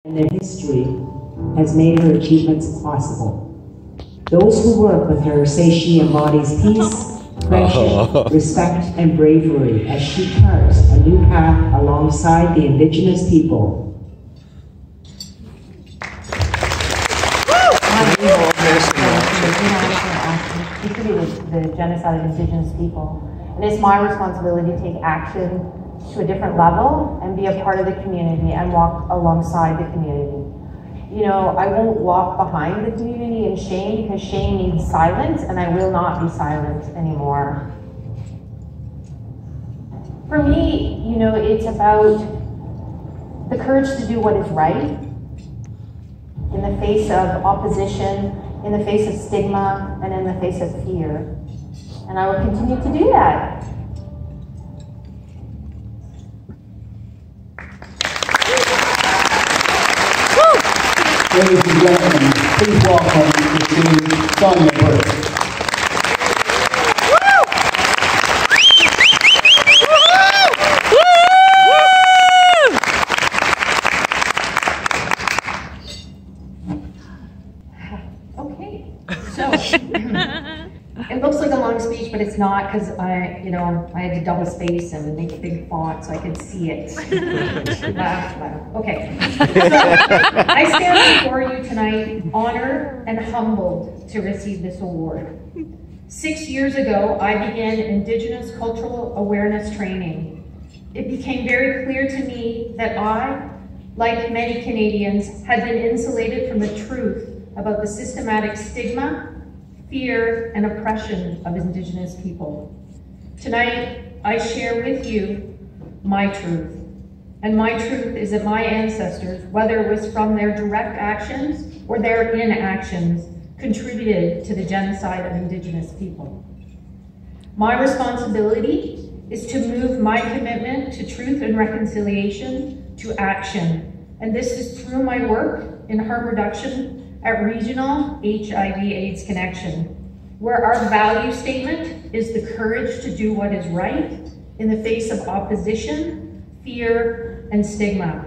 and their history has made her achievements possible. Those who work with her say she embodies peace, friendship, respect, and bravery as she charts a new path alongside the Indigenous people. The genocide of Indigenous people. And it's my responsibility to take action to a different level and be a part of the community and walk alongside the community. You know, I won't walk behind the community in shame because shame needs silence, and I will not be silent anymore. For me, you know, it's about the courage to do what is right in the face of opposition, in the face of stigma, and in the face of fear. And I will continue to do that. Ladies and gentlemen, please welcome Sonja Burkes. Okay, so it looks like a long speech, but it's not, because I had to double space and make a big font so I could see it. Laugh. Okay. So, I stand before you tonight, honored and humbled to receive this award. 6 years ago, I began Indigenous cultural awareness training. It became very clear to me that I, like many Canadians, had been insulated from the truth about the systematic stigma, fear, and oppression of Indigenous people. Tonight, I share with you my truth. And my truth is that my ancestors, whether it was from their direct actions or their inactions, contributed to the genocide of Indigenous people. My responsibility is to move my commitment to truth and reconciliation to action. And this is through my work in harm reduction at Regional HIV/AIDS Connection, where our value statement is the courage to do what is right in the face of opposition, fear, and stigma.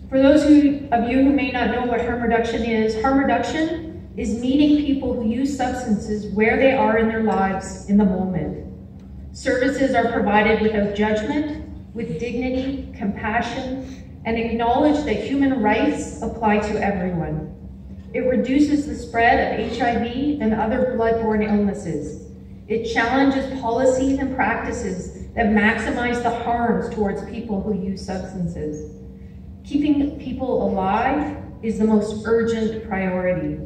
For those of you who may not know what harm reduction is meeting people who use substances where they are in their lives in the moment. Services are provided without judgment, with dignity, compassion, and acknowledge that human rights apply to everyone. It reduces the spread of HIV and other bloodborne illnesses. It challenges policies and practices that maximize the harms towards people who use substances. Keeping people alive is the most urgent priority.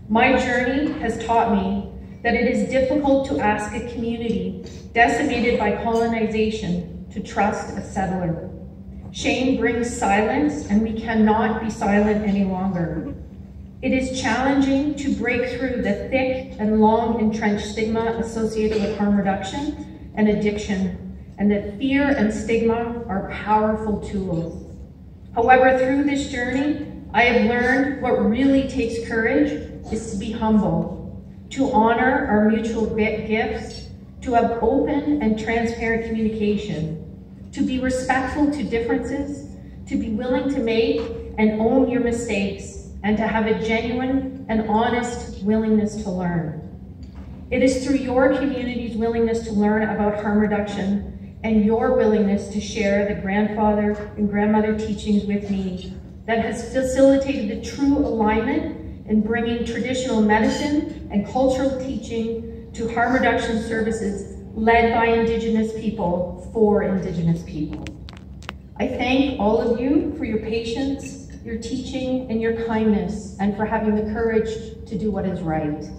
My journey has taught me that it is difficult to ask a community decimated by colonization to trust a settler. Shame brings silence, and we cannot be silent any longer. It is challenging to break through the thick and long entrenched stigma associated with harm reduction and addiction, and that fear and stigma are powerful tools. However, through this journey, I have learned what really takes courage is to be humble, to honor our mutual gifts, to have open and transparent communication, to be respectful to differences, to be willing to make and own your mistakes, and to have a genuine and honest willingness to learn. It is through your community's willingness to learn about harm reduction and your willingness to share the grandfather and grandmother teachings with me that has facilitated the true alignment in bringing traditional medicine and cultural teaching to harm reduction services led by Indigenous people for Indigenous people. I thank all of you for your patience, your teaching, and your kindness, and for having the courage to do what is right.